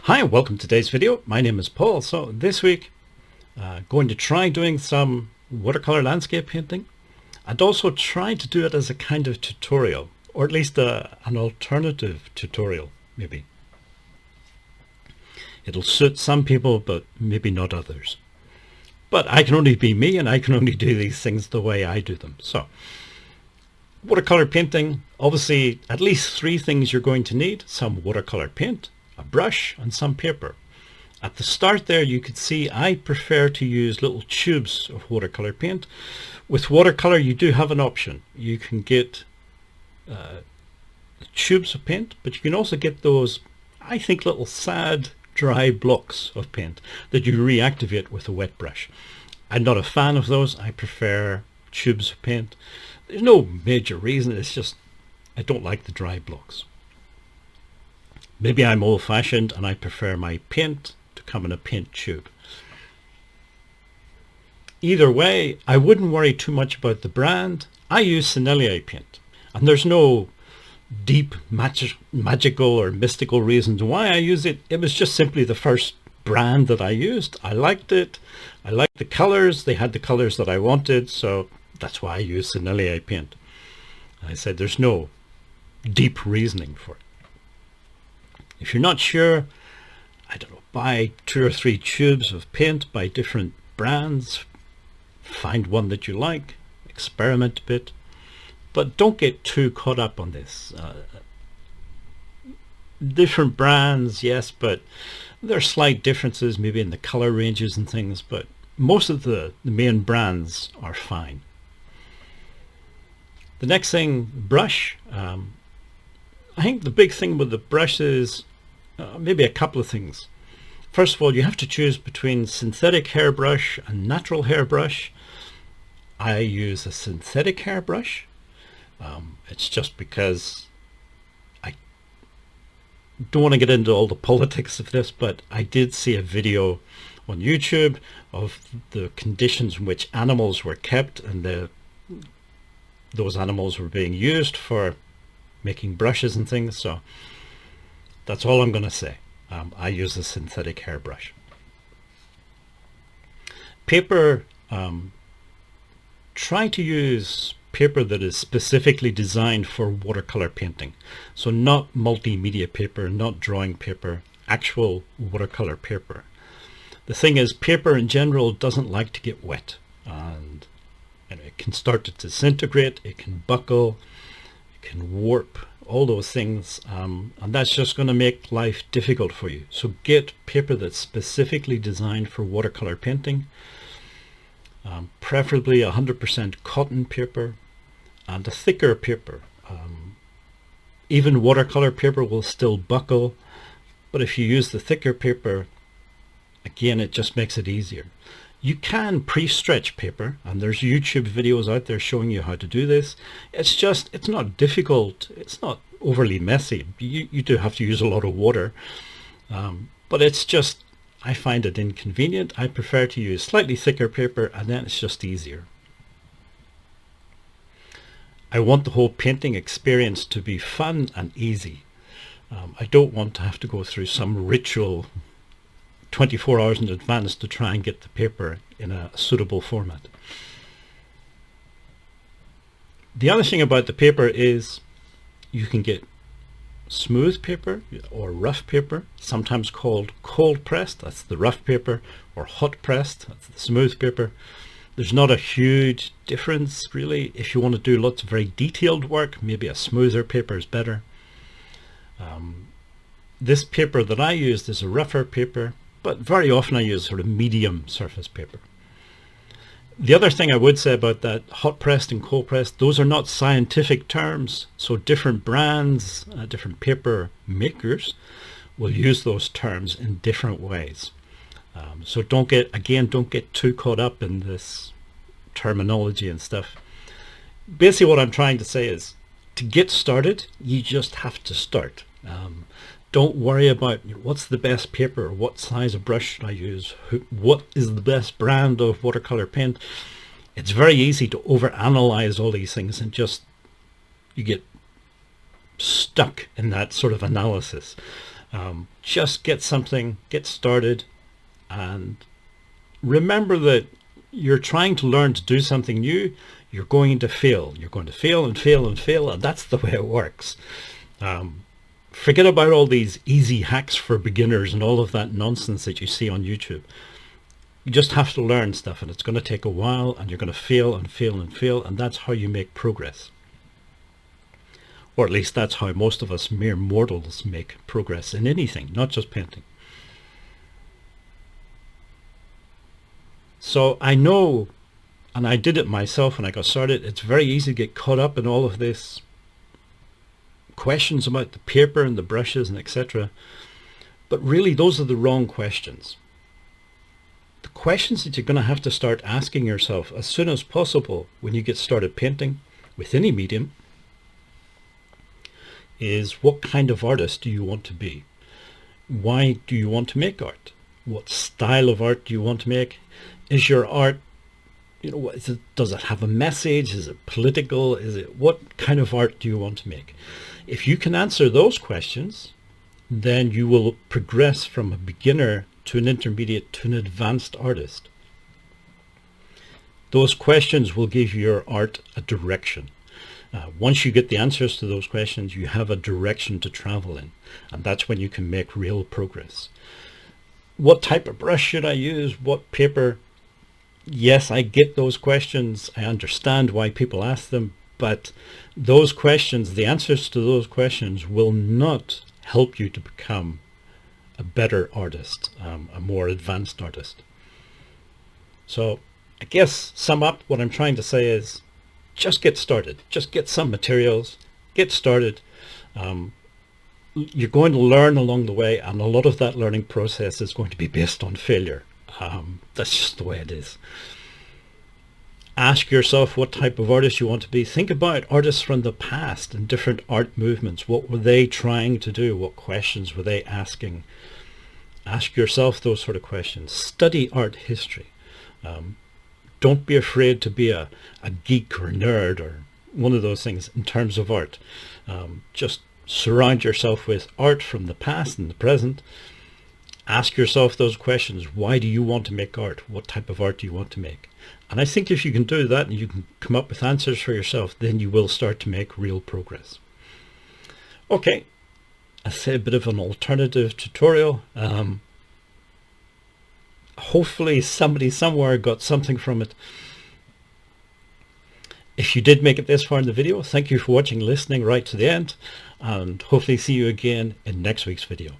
Hi, welcome to today's video. My name is Paul. So this week, going to try doing some watercolor landscape painting and also try to do it as a kind of tutorial, or at least an alternative tutorial, maybe. It'll suit some people, but maybe not others. But I can only be me and I can only do these things the way I do them. So watercolor painting, obviously at least three things you're going to need: some watercolor paint, a brush, and some paper. At the start there you could see I prefer to use little tubes of watercolor paint. With watercolor you do have an option. You can get tubes of paint, but you can also get those, I think, little sad dry blocks of paint that you reactivate with a wet brush. I'm not a fan of those. I prefer tubes of paint. There's no major reason, it's just I don't like the dry blocks. Maybe I'm old-fashioned and I prefer my paint to come in a paint tube. Either way, I wouldn't worry too much about the brand. I use Sennelier paint, and there's no deep magical or mystical reasons why I use it. It was just simply the first brand that I used. I liked it. I liked the colors. They had the colors that I wanted, so that's why I use Sennelier paint. I said there's no deep reasoning for it. If you're not sure, I don't know, buy 2 or 3 tubes of paint by different brands. Find one that you like, experiment a bit, but don't get too caught up on this. Different brands, yes, but there are slight differences maybe in the color ranges and things, but most of the main brands are fine. The next thing, brush. I think the big thing with the brush is maybe a couple of things. First of all, you have to choose between synthetic hairbrush and natural hairbrush. I use a synthetic hairbrush. It's just because I don't want to get into all the politics of this, but I did see a video on YouTube of the conditions in which animals were kept, and those animals were being used for making brushes and things. So that's all I'm going to say. I use a synthetic hairbrush. Paper, try to use paper that is specifically designed for watercolor painting. So not multimedia paper, not drawing paper, actual watercolor paper. The thing is, paper in general doesn't like to get wet, and it can start to disintegrate, it can buckle, it can warp, all those things, and that's just going to make life difficult for you. So get paper that's specifically designed for watercolor painting, preferably 100% cotton paper and a thicker paper. Even watercolor paper will still buckle, but if you use the thicker paper, again, it just makes it easier. You can pre-stretch paper, and there's YouTube videos out there showing you how to do this. It's not difficult. It's not overly messy. You do have to use a lot of water, but it's just, I find it inconvenient. I prefer to use slightly thicker paper, and then it's just easier. I want the whole painting experience to be fun and easy. I don't want to have to go through some ritual 24 hours in advance to try and get the paper in a suitable format. The other thing about the paper is you can get smooth paper or rough paper, sometimes called cold pressed, that's the rough paper, or hot pressed, that's the smooth paper. There's not a huge difference really. If you want to do lots of very detailed work, maybe a smoother paper is better. This paper that I used is a rougher paper, but very often I use sort of medium surface paper. The other thing I would say about that, hot pressed and cold pressed, those are not scientific terms. So different brands, different paper makers will use those terms in different ways. So don't get too caught up in this terminology and stuff. Basically what I'm trying to say is, to get started, you just have to start. Don't worry about what's the best paper, what size of brush should I use, what is the best brand of watercolor paint. It's very easy to overanalyze all these things and just you get stuck in that sort of analysis. Just get started, and remember that you're trying to learn to do something new. You're going to fail. You're going to fail and fail and fail, and that's the way it works. Forget about all these easy hacks for beginners and all of that nonsense that you see on YouTube. You just have to learn stuff, and it's going to take a while, and you're going to fail and fail and fail, and that's how you make progress. Or at least that's how most of us mere mortals make progress in anything, not just painting. So I know, and I did it myself when I got started, it's very easy to get caught up in all of this questions about the paper and the brushes and etc. But really those are the wrong questions. The questions that you're going to have to start asking yourself as soon as possible when you get started painting with any medium is, what kind of artist do you want to be? Why do you want to make art? What style of art do you want to make? Is your art, does it have a message? Is it political? What kind of art do you want to make? If you can answer those questions, then you will progress from a beginner to an intermediate to an advanced artist. Those questions will give your art a direction. Once you get the answers to those questions, you have a direction to travel in, and that's when you can make real progress. What type of brush should I use? What paper? Yes, I get those questions. I understand why people ask them, but those questions, the answers to those questions will not help you to become a better artist, a more advanced artist. So I guess sum up what I'm trying to say is, just get started. Just get some materials, get started. You're going to learn along the way, and a lot of that learning process is going to be based on failure. That's just the way it is. Ask yourself what type of artist you want to be. Think about artists from the past and different art movements. What were they trying to do? What questions were they asking? Ask yourself those sort of questions. Study art history. Don't be afraid to be a geek or nerd or one of those things in terms of art. Just surround yourself with art from the past and the present. Ask yourself those questions. Why do you want to make art? What type of art do you want to make? And I think if you can do that and you can come up with answers for yourself, then you will start to make real progress. Okay, I say a bit of an alternative tutorial. Hopefully somebody somewhere got something from it. If you did make it this far in the video, thank you for watching, listening right to the end, and hopefully see you again in next week's video.